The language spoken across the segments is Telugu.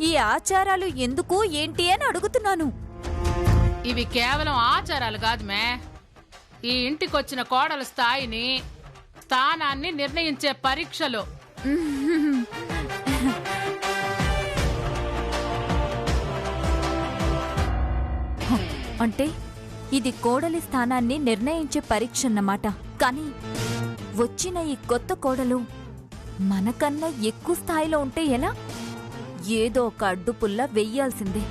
ఈ ఆచారాలు ఎందుకు ఏంటి అని అడుగుతున్నాను. ఇవి కేవలం ఆచారాలు కాదు మే, ఈ ఇంటికొచ్చిన కోడల స్థాయిని, స్థానాన్ని నిర్ణయించే పరీక్షలు. అంటే ఇది కోడలి స్థానాన్ని నిర్ణయించే పరీక్ష అన్నమాట. కానీ వచ్చిన ఈ కొత్త కోడలు మనకన్నా ఎక్కువ స్థాయిలో ఉంటే ఎలా? ఏదో ఒక అడ్డుపుల్ల వెయ్యాల్సిందే.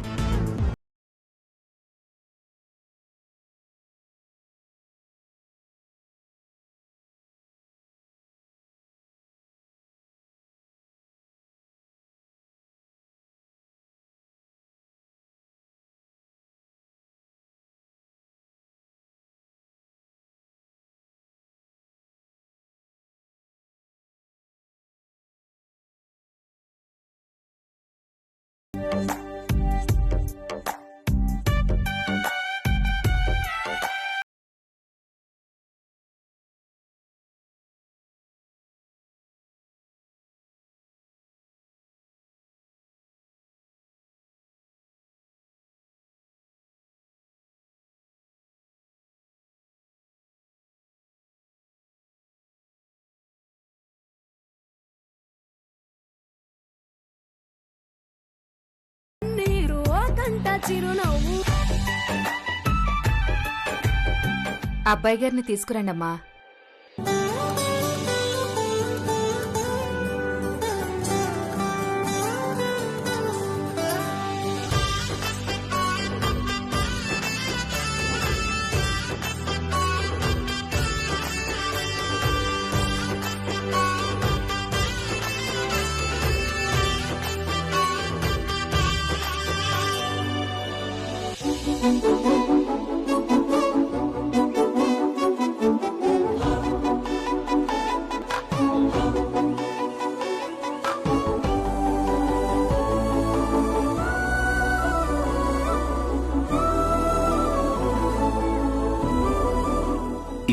అబ్బాయి గారిని తీసుకురండమ్మా.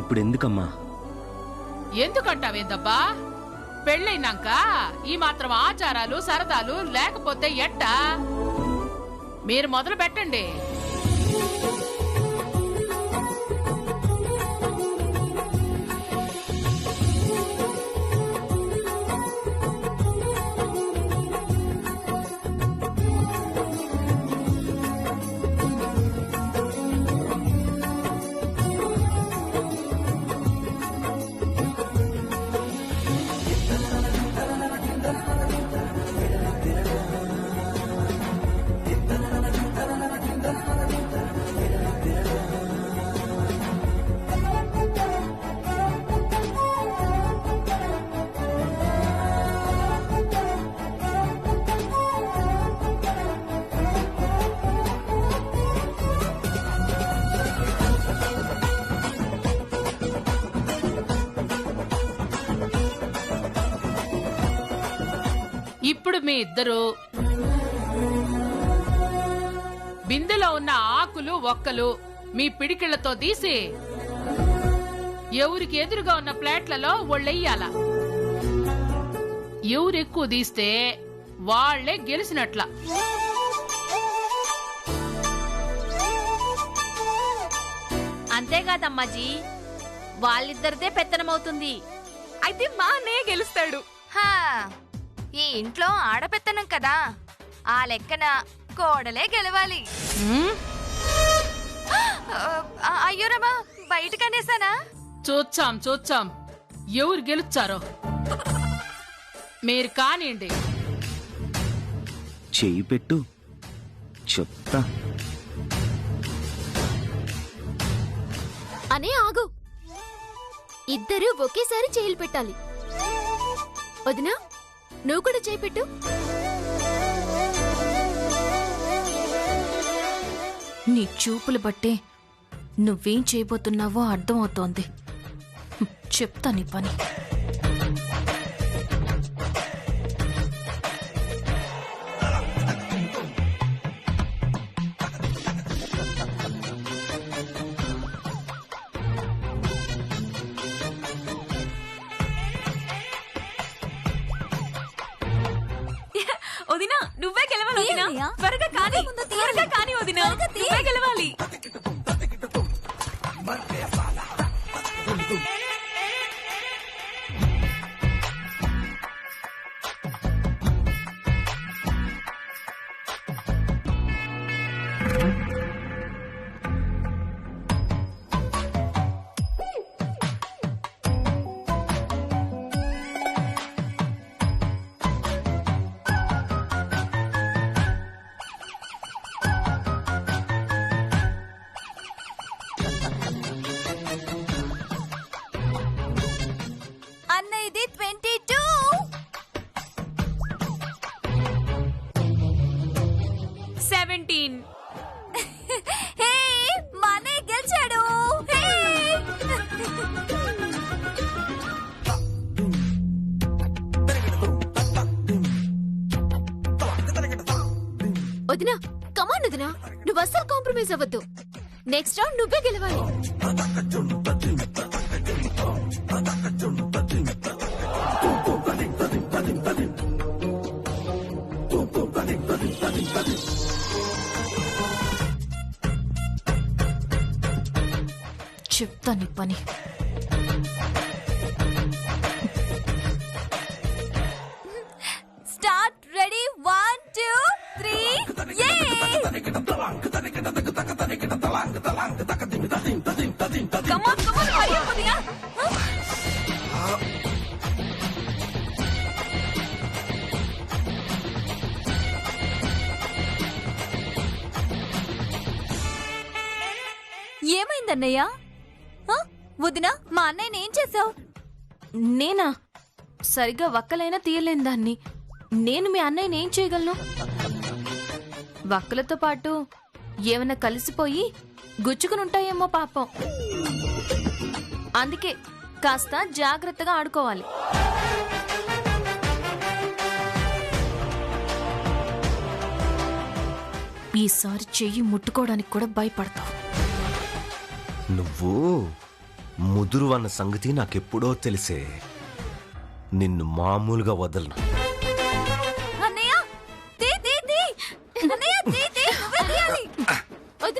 ఇప్పుడు ఎందుకమ్మా? ఎందుకంటావేందబ్బా? పెళ్ళైనాక ఈ మాత్రం ఆచారాలు సరదాలు లేకపోతే ఎట్టా? మీరు మొదలు పెట్టండి. ఇప్పుడు మీ ఇద్దరు బిందెలో ఉన్న ఆకులు ఒక్కలు మీ పిడికిళ్లతో తీసి ఎవరికి ఎదురుగా ఉన్న ప్లేట్లలో ఒళ్ళెయ్యాల. ఎవరెక్కువ తీస్తే వాళ్లే గెలిచినట్ల. అంతేకాదమ్మాజీ, వాళ్ళిద్దరిదే పెత్తనమవుతుంది. అయితే మా అన్నయ్య గెలుస్తాడు. ఈ ఇంట్లో ఆడపెత్తనం కదా, ఆ లెక్కన కోడలే గెలవాలి. అయ్యోరమ్మా, బయటకనేసానా? చూచాం ఎవరు గెలుచారో మీరు కానివ్వండి. చెయ్యి పెట్టు, చెప్తా. అనే ఆగు, ఇద్దరు ఒకేసారి చేయిలు పెట్టాలి. వదినా, నువ్వు కూడా చేయి పెట్టు. నీ చూపులు బట్టే నువ్వేం చేయబోతున్నావో అర్థమవుతోంది. చెప్తా నీ పని. వదినా, నువ్వే గెలవాలి. గెలవాలి వదినా. త్వరగా కానీ, త్వరగా కానీ వదినా. నువ్వే గెలవాలి. అన్న ఇది 22. 17. హే మనే గెలిచాడు. హే వదినా కమాన్ వదినా, నువ్వు అస్సలు కాంప్రమైజ్ అవ్వద్దు. నెక్స్ట్ రౌండ్ నువ్వే గెలవాలి. చెప్తా నీ పని. స్టార్ట్ రెడీ 1 2 3 యే కమాన్ కమాన్ హరి అప్ వదినా. ఏమైందన్నయ్య? వదినా మా అన్నయ్యని ఏం చేసావు? నేనా? సరిగ్గా వక్కలైనా తీయలేని దాన్ని. నేను మీ అన్నయ్యని ఏం చేయగలను? వక్కలతో పాటు ఏమైనా కలిసిపోయి గుచ్చుకుని ఉంటాయేమో పాపం. అందుకే కాస్త జాగ్రత్తగా ఆడుకోవాలి. ఈసారి చెయ్యి ముట్టుకోవడానికి కూడా భయపడతావు. నువ్వు ముదురు అన్న సంగతి నాకెప్పుడో తెలిసే. నిన్ను మామూలుగా వదలను. అన్నయ్య తీ తీ తీ అన్నయ్య తీ తీ నువ్వే తీయాలి.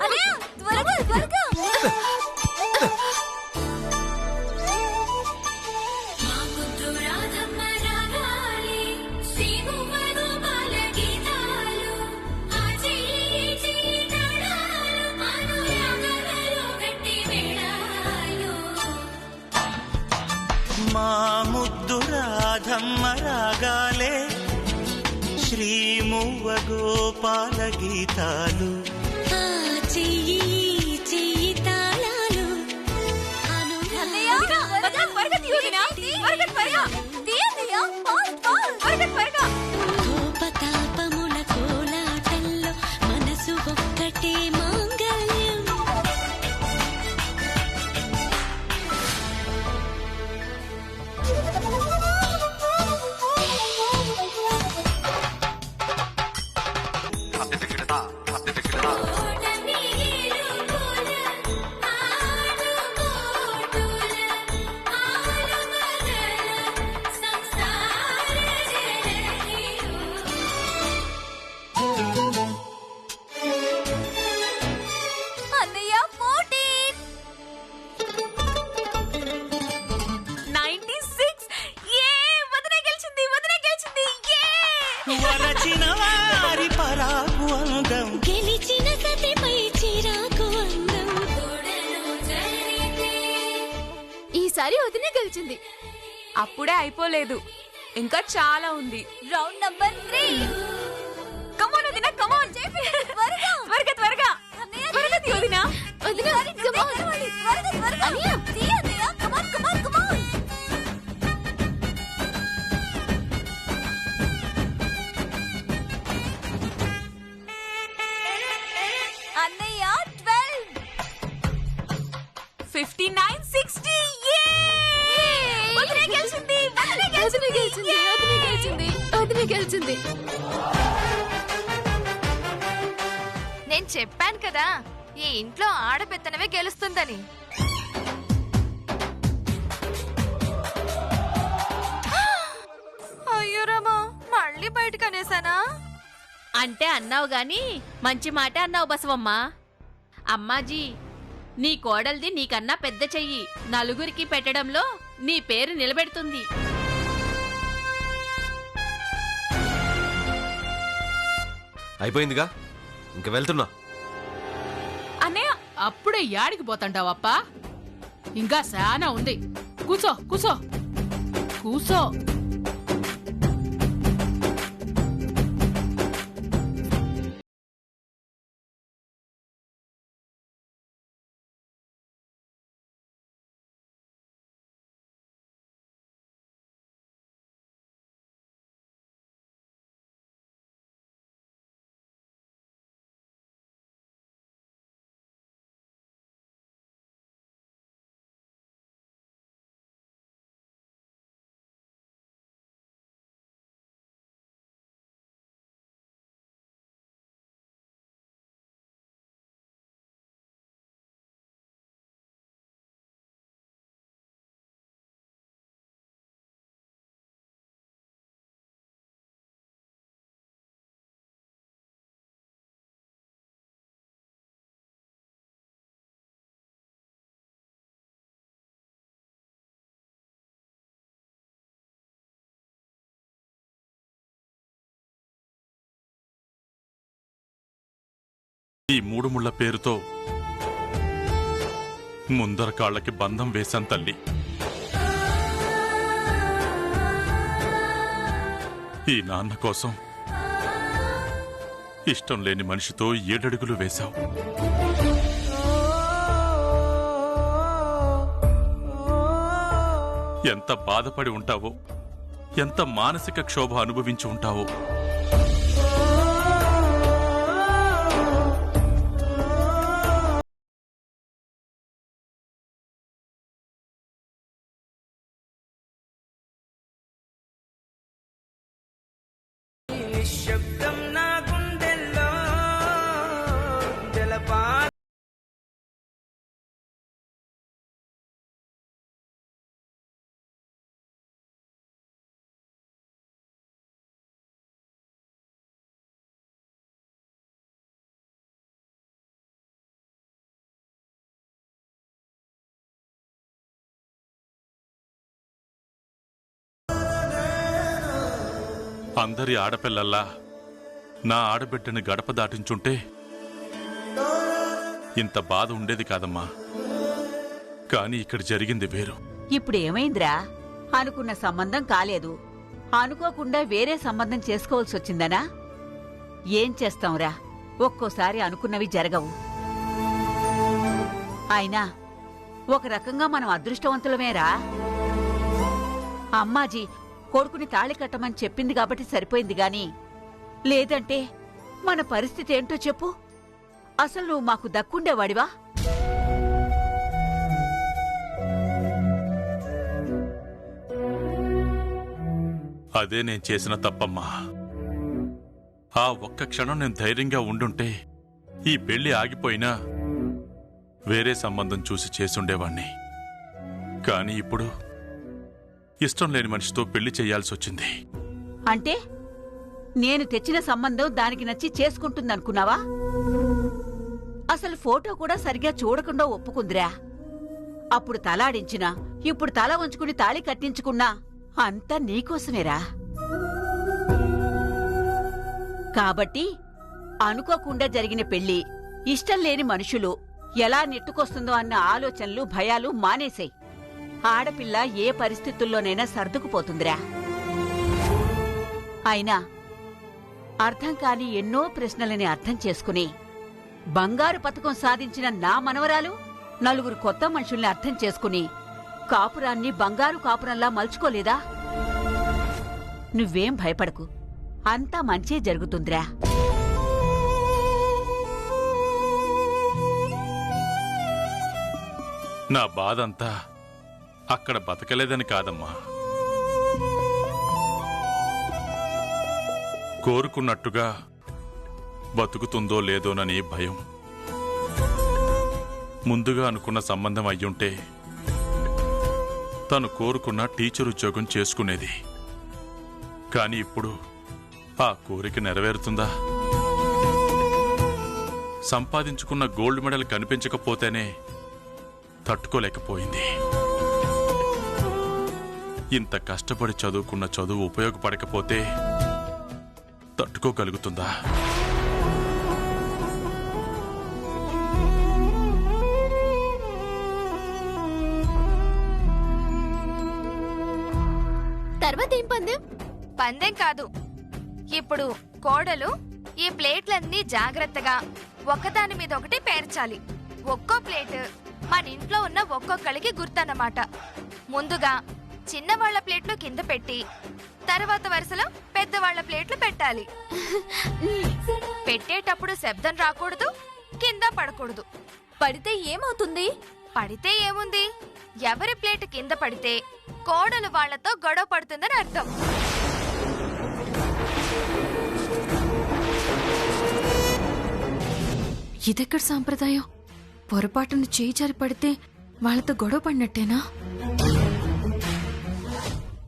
అన్నయ్య త్వరగా త్వరగా. మా ముద్దు రాధమ్మ రాగాలే, శ్రీమువ్వ గోపాల గీతాలు, అన్నయ్య త్వరగా త్వరగా తీ వదినా. త్వరగా త్వరగా తీ అన్నయ్య. ఫాస్ట్ ఫాస్ట్ త్వరగా త్వరగా. కోపతాపముల కోలాటల్లో మనసు ఒక్కటే మాంగళ్యం. అన్నయ్య 14. 96. ఏ వదిన గెలిచింది, వదిన గెలిచింది. ఏ వరచిన వారి పరాకు అందం, గెలిచిన సతిపై చిరాకు అందం. ఈసారి వదిన గెలిచింది. అప్పుడే అయిపోలేదు, ఇంకా చాలా ఉంది. Round number 3. కమాన్ వదిన, కమాన్. త్వరగా త్వరగా త్వరగా అన్నయ్య త్వరగా తీ వదిన. వదినా కమాన్. త్వరగా త్వరగా అన్నయ్య. తీ అన్నయ్య. కమాన్ కమాన్ కమాన్. అన్నయ్య 12. 59. 60. ఏ వదిన గెలిచింది, వదిన వదిన గెలిచింది. గెలిచింది. వదిన గెలిచింది. వదిన గెలిచింది. నేను చెప్పాను కదా ఈ ఇంట్లో ఆడపెత్తనవే గెలుస్తుందని. అయ్యో రామా, మళ్ళీ బయటకు అనేసానా? అంటే అన్నావు గాని మంచి మాట అన్నావు బసవమ్మ. అమ్మాజీ, నీ కోడల్ది నీకన్నా పెద్ద చెయ్యి నలుగురికి పెట్టడంలో నీ పేరు నిలబెడుతుంది. అయిపోయిందిగా, ఇంక వెళ్తున్నా. అన్నయ్య, అప్పుడే యాడికి పోతాంటావప్పా? ఇంకా శానా ఉంది. కూసో కూసో కూసో. ఈ మూడు ముళ్ల పేరుతో ముందర కాళ్ళకి బంధం వేశాం తల్లి. ఈ నాన్న కోసం ఇష్టం లేని మనిషితో 7 అడుగులు వేశావు. ఎంత బాధపడి ఉంటావో, ఎంత మానసిక క్షోభ అనుభవించి ఉంటావో. అందరి ఆడపిల్లల్లా నా ఆడబిడ్డని గడప దాటించుంటే ఇంత బాధ ఉండేది కాదమ్మా. కాని ఇక్కడ జరిగింది వేరు. ఇప్పుడేమైందిరా? అనుకున్న సంబంధం కాలేదు, అనుకోకుండా వేరే సంబంధం చేసుకోవాల్సి వచ్చిందనా? ఏం చేస్తాంరా, ఒక్కోసారి అనుకున్నవి జరగవు. అయినా ఒక రకంగా మనం అదృష్టవంతులమేరా. అమ్మాజీ కొడుకుని తాళి కట్టమని చెప్పింది కాబట్టి సరిపోయింది గాని, లేదంటే మన పరిస్థితి ఏంటో చెప్పు. అసలు నువ్వు మాకు దక్కుండేవాడివా? అదే నేను చేసిన తప్పమ్మా. ఆ ఒక్క క్షణం నేను ధైర్యంగా ఉండుంటే ఈ పెళ్లి ఆగిపోయినా వేరే సంబంధం చూసి చేసుండేవాణ్ణి. కాని ఇప్పుడు ఇష్టం లేని మనిషితో పెళ్లి చేయాల్సి వచ్చింది. అంటే నేను తెచ్చిన సంబంధం దానికి నచ్చి చేసుకుంటుందనుకున్నావా? అసలు ఫోటో కూడా సరిగ్గా చూడకుండా ఒప్పుకుందిరా. అప్పుడు తలాడించినా, ఇప్పుడు తల వంచుకుని తాళి కట్టించుకున్నా అంతా నీకోసమేరా. కాబట్టి అనుకోకుండా జరిగిన పెళ్లి, ఇష్టం లేని మనుషులు ఎలా నెట్టుకొస్తుందో అన్న ఆలోచనలు, భయాలు మానేసేయ్. ఆడపిల్ల ఏ పరిస్థితుల్లోనైనా సర్దుకుపోతుందిరా. అయినా అర్థం కాని ఎన్నో ప్రశ్నలని అర్థం చేసుకుని బంగారు పతకం సాధించిన నా మనవరాలు 4 కొత్త మనుషుల్ని అర్థం చేసుకుని కాపురాన్ని బంగారు కాపురంలా మలుచుకోలేదా? నువ్వేం భయపడకు, అంతా మంచే జరుగుతుందిరా. నా బాధంతా అక్కడ బతకలేదని కాదమ్మా, కోరుకున్నట్టుగా బతుకుతుందో లేదోనని భయం. ముందుగా అనుకున్న సంబంధం అయ్యుంటే తను కోరుకున్న టీచర్ ఉద్యోగం చేసుకునేది. కాని ఇప్పుడు ఆ కోరిక నెరవేరుతుందా? సంపాదించుకున్న గోల్డ్ మెడల్ కనిపించకపోతేనే తట్టుకోలేకపోయింది. ఇంత కష్టపడి చదువుకున్న చదువు ఉపయోగపడకపోతే తట్టుకోగలుగుతుందా? తర్వాత ఏం పందెం? పందెం కాదు, ఇప్పుడు కోడలు ఈ ప్లేట్లన్నీ జాగ్రత్తగా ఒకదాని మీద ఒకటి పేర్చాలి. ఒక్కో ప్లేట్ మన ఇంట్లో ఉన్న ఒక్కొక్కరికి గుర్తన్నమాట. ముందుగా చిన్నవాళ్ల ప్లేట్లు కింద పెట్టి తర్వాత వరుసలో పెద్దవాళ్ల ప్లేట్లు పెట్టాలి. పెట్టేటప్పుడు శబ్దం రాకూడదు, కింద పడకూడదు. పడితే ఏమవుతుంది? పడితే ఏముంది, ఎవరి ప్లేట్ కింద పడితే కోడలు వాళ్లతో గొడవ పడుతుందని అర్థం. ఇదెక్కడ సాంప్రదాయం? పొరపాటును చేయి జారి పడితే వాళ్ళతో గొడవ పడినట్టేనా?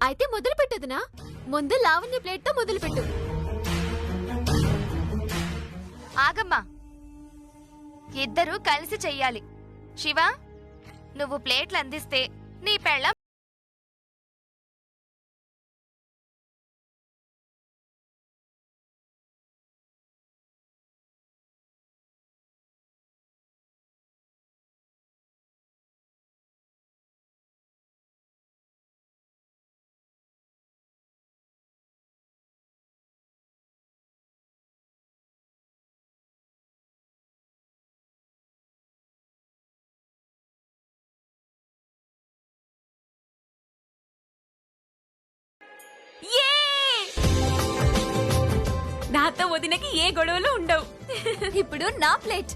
అయితే మొదలు పెట్టదునా? ముందు లావణ్య ప్లేట్ తో మొదలు పెట్టు. ఆగమ్మా, ఇద్దరూ కలిసి చెయ్యాలి. శివ, నువ్వు ప్లేట్లు అందిస్తే నీ పెళ్ళం నాతో వదినకి ఏ గొడవలు ఉండవు. ఇప్పుడు నా ప్లేట్.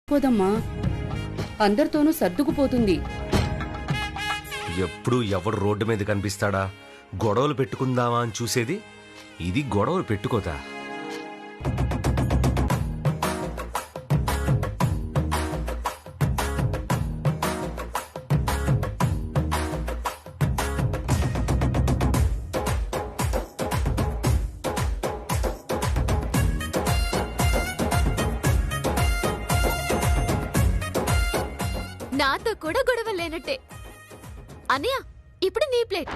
పోదమ్మా, అందరితోనూ సర్దుకుపోతుంది. ఎప్పుడు ఎవడు రోడ్డు మీద కనిపిస్తాడా గొడవలు పెట్టుకుందామా అని చూసేది. ఇది గొడవలు పెట్టుకోదా? నాతో కూడా గొడవ లేనట్టే. అన్నయ్య, ఇప్పుడు నీ ప్లేట్.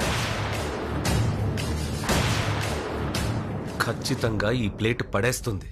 ఖచ్చితంగా ఈ ప్లేట్ పడేస్తుంది.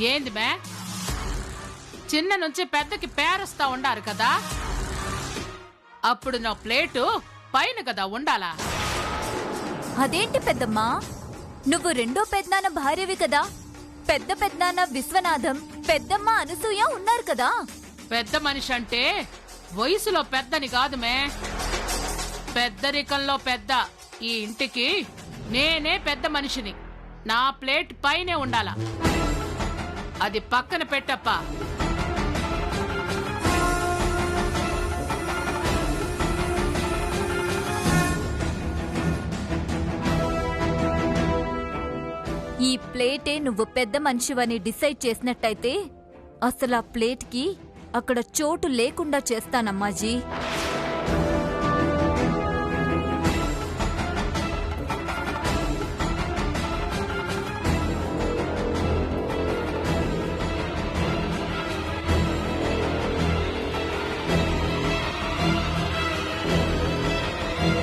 ఏంది మే చిన్న నుంచి పెద్దకి పేరుస్తా ఉండారు కదా, అప్పుడు నా ప్లేటు పైన కదా ఉండాలా? అదేంటి పెద్దమ్మా, నువ్వు రెండో పెద్దనాన్న భార్యవి కదా. పెద్ద పెద్దనాన్న విశ్వనాథం, పెద్దమ్మ అనసూయ ఉన్నారు కదా. పెద్ద మనిషి అంటే వయసులో పెద్దని కాదుమే, పెద్దరికంలో పెద్ద. ఈ ఇంటికి నేనే పెద్ద మనిషిని. నా ప్లేట్ పైనే ఉండాలా, అది పక్కన పెట్టప్పా. ఈ ప్లేటే నువ్వు పెద్ద మనిషివని డిసైడ్ చేసినట్టయితే అసలు ఆ ప్లేట్కి అక్కడ చోటు లేకుండా చేస్తానమ్మాజీ.